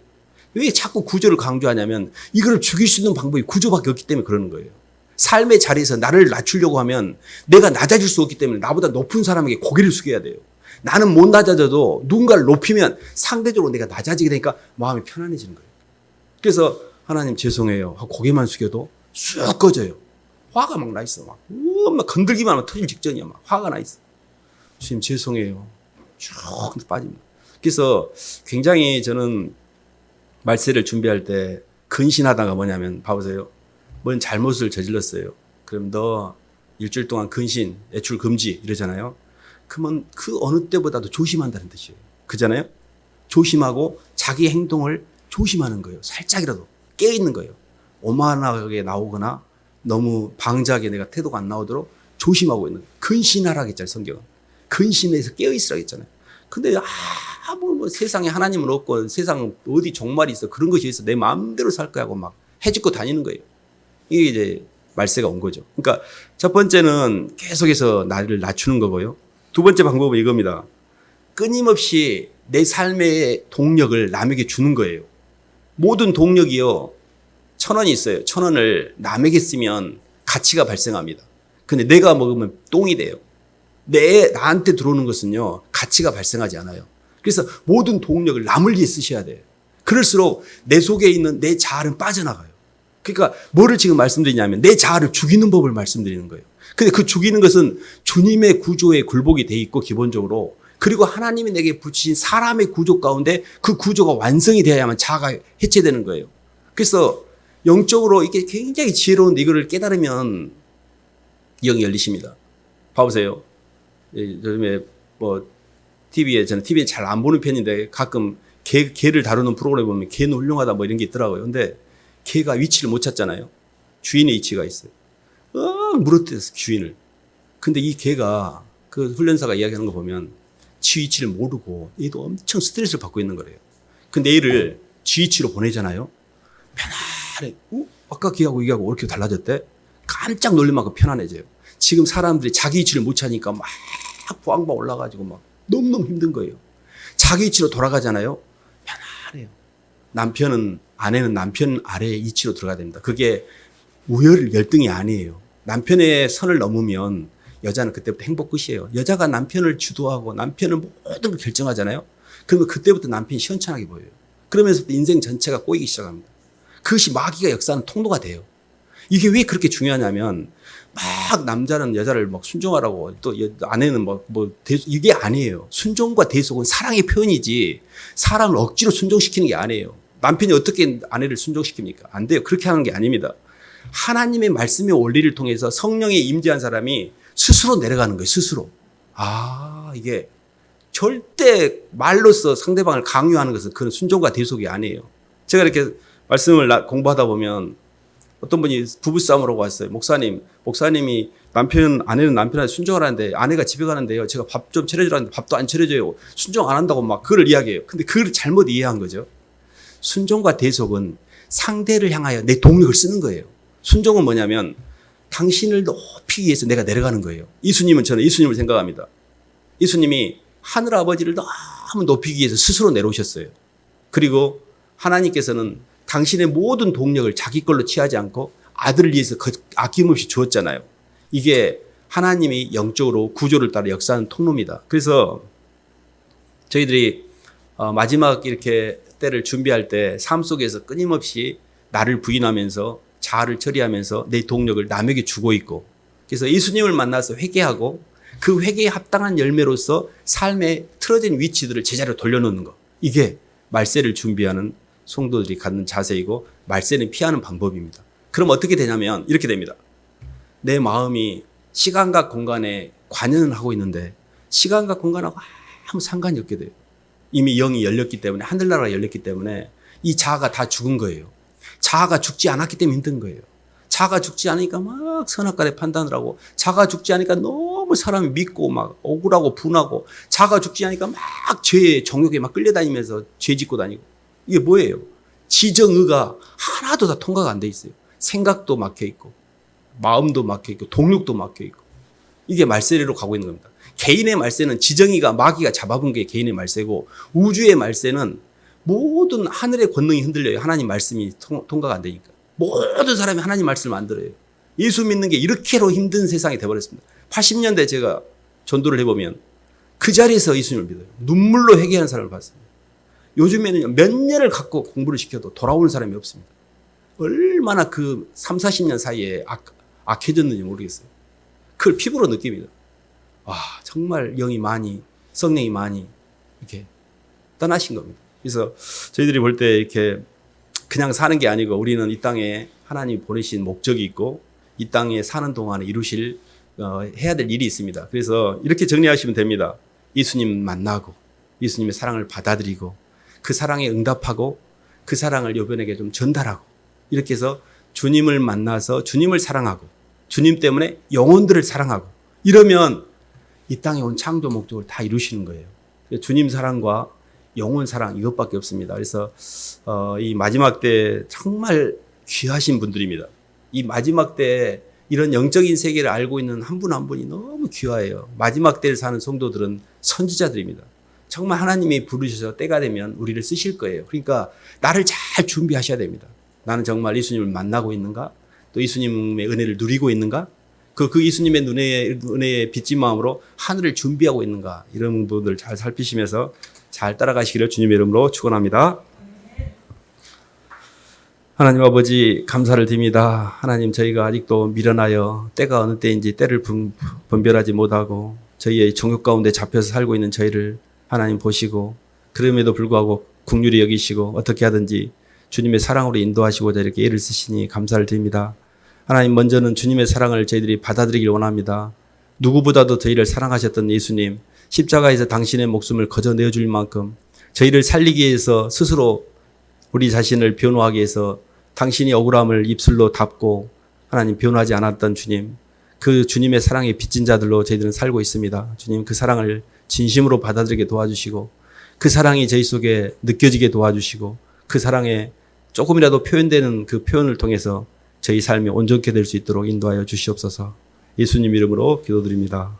왜 자꾸 구조를 강조하냐면 이걸 죽일 수 있는 방법이 구조밖에 없기 때문에 그러는 거예요. 삶의 자리에서 나를 낮추려고 하면 내가 낮아질 수 없기 때문에 나보다 높은 사람에게 고개를 숙여야 돼요. 나는 못 낮아져도 누군가를 높이면 상대적으로 내가 낮아지게 되니까 마음이 편안해지는 거예요. 그래서 하나님 죄송해요 하고 고개만 숙여도 쑥 꺼져요. 화가 막 나 있어. 막 건들기만 하면 터질 직전이야. 막 화가 나 있어. 주님 죄송해요. 쭉 빠집니다. 그래서 굉장히 저는 말세를 준비할 때 근신하다가 뭐냐면, 봐보세요. 뭔 잘못을 저질렀어요. 그럼 너 일주일 동안 근신, 외출 금지 이러잖아요. 그러면 그 어느 때보다도 조심한다는 뜻이에요. 그잖아요. 조심하고 자기 행동을 조심하는 거예요. 살짝이라도 깨어있는 거예요. 오만하게 나오거나 너무 방자하게 내가 태도가 안 나오도록 조심하고 있는 거예요. 근신하라고 했잖아요. 성경은. 근신해서 깨어있으라고 했잖아요. 근데 뭐 세상에 하나님은 없고 세상 어디 종말이 있어, 그런 것이 있어, 내 마음대로 살 거야 하고 막 해집고 다니는 거예요. 이게 이제 말세가 온 거죠. 그러니까 첫 번째는 계속해서 나를 낮추는 거고요. 두 번째 방법은 이겁니다. 끊임없이 내 삶의 동력을 남에게 주는 거예요. 모든 동력이요, 1,000원이 있어요. 1,000원을 남에게 쓰면 가치가 발생합니다. 근데 내가 먹으면 똥이 돼요. 나한테 들어오는 것은요, 가치가 발생하지 않아요. 그래서 모든 동력을 남을 위해 쓰셔야 돼요. 그럴수록 내 속에 있는 내 자아는 빠져나가요. 그러니까 뭐를 지금 말씀드리냐면 내 자아를 죽이는 법을 말씀드리는 거예요. 근데 그 죽이는 것은 주님의 구조에 굴복이 돼 있고, 기본적으로, 그리고 하나님이 내게 붙이신 사람의 구조 가운데 그 구조가 완성이 되어야만 자아가 해체되는 거예요. 그래서 영적으로 이게 굉장히 지혜로운데 이거를 깨달으면 영이 열리십니다. 봐보세요. 요즘에 저는 TV에 잘 안 보는 편인데 가끔 개를 다루는 프로그램 보면 개는 훌륭하다 뭐 이런 게 있더라고요. 근데 개가 위치를 못 찾잖아요. 주인의 위치가 있어요. 물어뜯었어, 주인을. 근데 이 개가, 그 훈련사가 이야기하는 거 보면 지 위치를 모르고 얘도 엄청 스트레스를 받고 있는 거래요. 근데 얘를 지 위치로 보내잖아요. 편안해. 아까 걔하고 이게하고 이렇게 달라졌대? 깜짝 놀랄 만큼 편안해져요. 지금 사람들이 자기 위치를 못 찾으니까 막 부항부항 올라가지고 막 너무너무 힘든 거예요. 자기 위치로 돌아가잖아요. 편안해요. 아내는 남편 아래의 위치로 들어가야 됩니다. 그게 열등이 아니에요. 남편의 선을 넘으면 여자는 그때부터 행복 끝이에요. 여자가 남편을 주도하고 남편을 모든 걸 결정하잖아요. 그러면 그때부터 남편이 시원찮게 보여요. 그러면서 인생 전체가 꼬이기 시작합니다. 그것이 마귀가 역사하는 통로가 돼요. 이게 왜 그렇게 중요하냐면, 막 남자는 여자를 막 순종하라고, 또 아내는 이게 아니에요. 순종과 대속은 사랑의 표현이지 사람을 억지로 순종시키는 게 아니에요. 남편이 어떻게 아내를 순종시킵니까? 안 돼요. 그렇게 하는 게 아닙니다. 하나님의 말씀의 원리를 통해서 성령에 임재한 사람이 스스로 내려가는 거예요. 스스로. 이게 절대 말로써 상대방을 강요하는 것은 그런 순종과 대속이 아니에요. 제가 이렇게 말씀을 공부하다 보면 어떤 분이 부부싸움을 하고 왔어요. 목사님이 아내는 남편한테 순종하라는데 아내가 집에 가는데요, 제가 밥 좀 차려주라는데 밥도 안 차려줘요. 순종 안 한다고 막 그걸 이야기해요. 근데 그걸 잘못 이해한 거죠. 순종과 대속은 상대를 향하여 내 동력을 쓰는 거예요. 순종은 뭐냐면 당신을 높이기 위해서 내가 내려가는 거예요. 저는 이수님을 생각합니다. 이수님이 하늘아버지를 너무 높이기 위해서 스스로 내려오셨어요. 그리고 하나님께서는 당신의 모든 동력을 자기 걸로 취하지 않고 아들을 위해서 아낌없이 주었잖아요. 이게 하나님이 영적으로 구조를 따라 역사하는 통로입니다. 그래서 저희들이 마지막 이렇게 때를 준비할 때 삶 속에서 끊임없이 나를 부인하면서 자아를 처리하면서 내 동력을 남에게 주고 있고, 그래서 예수님을 만나서 회개하고 그 회개에 합당한 열매로서 삶의 틀어진 위치들을 제자리로 돌려놓는 것, 이게 말세를 준비하는 성도들이 갖는 자세이고 말세는 피하는 방법입니다. 그럼 어떻게 되냐면 이렇게 됩니다. 내 마음이 시간과 공간에 관여는 하고 있는데 시간과 공간하고 아무 상관이 없게 돼요. 이미 영이 열렸기 때문에, 하늘나라가 열렸기 때문에 이 자아가 다 죽은 거예요. 자아가 죽지 않았기 때문에 힘든 거예요. 자아가 죽지 않으니까 막 선악간에 판단을 하고, 자아가 죽지 않으니까 너무 사람이 믿고 막 억울하고 분하고, 자아가 죽지 않으니까 막 죄의 정욕에 막 끌려다니면서 죄 짓고 다니고. 이게 뭐예요? 지정의가 하나도 다 통과가 안 돼 있어요. 생각도 막혀 있고, 마음도 막혀 있고, 동력도 막혀 있고. 이게 말세로 가고 있는 겁니다. 개인의 말세는 지정의가, 마귀가 잡아본 게 개인의 말세고, 우주의 말세는 모든 하늘의 권능이 흔들려요. 하나님 말씀이 통과가 안 되니까. 모든 사람이 하나님 말씀을 안 들어요. 예수 믿는 게 이렇게로 힘든 세상이 돼버렸습니다. 80년대 제가 전도를 해보면 그 자리에서 예수님을 믿어요. 눈물로 회개하는 사람을 봤습니다. 요즘에는 몇 년을 갖고 공부를 시켜도 돌아오는 사람이 없습니다. 얼마나 그 3, 40년 사이에 악해졌는지 모르겠어요. 그걸 피부로 느낍니다. 와, 정말 영이 많이, 성령이 많이 이렇게 떠나신 겁니다. 그래서 저희들이 볼 때 이렇게 그냥 사는 게 아니고, 우리는 이 땅에 하나님이 보내신 목적이 있고 이 땅에 사는 동안에 이루실 해야 될 일이 있습니다. 그래서 이렇게 정리하시면 됩니다. 예수님 만나고 예수님의 사랑을 받아들이고 그 사랑에 응답하고 그 사랑을 여러분에게 좀 전달하고, 이렇게 해서 주님을 만나서 주님을 사랑하고 주님 때문에 영혼들을 사랑하고, 이러면 이 땅에 온 창조 목적을 다 이루시는 거예요. 주님 사랑과 영혼 사랑, 이것밖에 없습니다. 그래서 이 마지막 때 정말 귀하신 분들입니다. 이 마지막 때 이런 영적인 세계를 알고 있는 한 분 한 분이 너무 귀해요. 마지막 때를 사는 성도들은 선지자들입니다. 정말 하나님이 부르셔서 때가 되면 우리를 쓰실 거예요. 그러니까 나를 잘 준비하셔야 됩니다. 나는 정말 예수님을 만나고 있는가? 또 예수님의 은혜를 누리고 있는가? 그 예수님의 은혜에 빚진 마음으로 하늘을 준비하고 있는가? 이런 부분들 잘 살피시면서 잘 따라가시기를 주님의 이름으로 축원합니다. 하나님 아버지, 감사를 드립니다. 하나님, 저희가 아직도 미련하여 때가 어느 때인지 때를 분별하지 못하고 저희의 정욕 가운데 잡혀서 살고 있는 저희를 하나님 보시고, 그럼에도 불구하고 긍휼히 여기시고 어떻게 하든지 주님의 사랑으로 인도하시고자 이렇게 애를 쓰시니 감사를 드립니다. 하나님, 먼저는 주님의 사랑을 저희들이 받아들이길 원합니다. 누구보다도 저희를 사랑하셨던 예수님, 십자가에서 당신의 목숨을 거저 내어줄 만큼 저희를 살리기 위해서 스스로 우리 자신을 변호하기 위해서 당신이 억울함을 입술로 닫고 하나님 변호하지 않았던 주님, 그 주님의 사랑에 빚진 자들로 저희들은 살고 있습니다. 주님, 그 사랑을 진심으로 받아들이게 도와주시고 그 사랑이 저희 속에 느껴지게 도와주시고 그 사랑에 조금이라도 표현되는 그 표현을 통해서 저희 삶이 온전케 될 수 있도록 인도하여 주시옵소서. 예수님 이름으로 기도드립니다.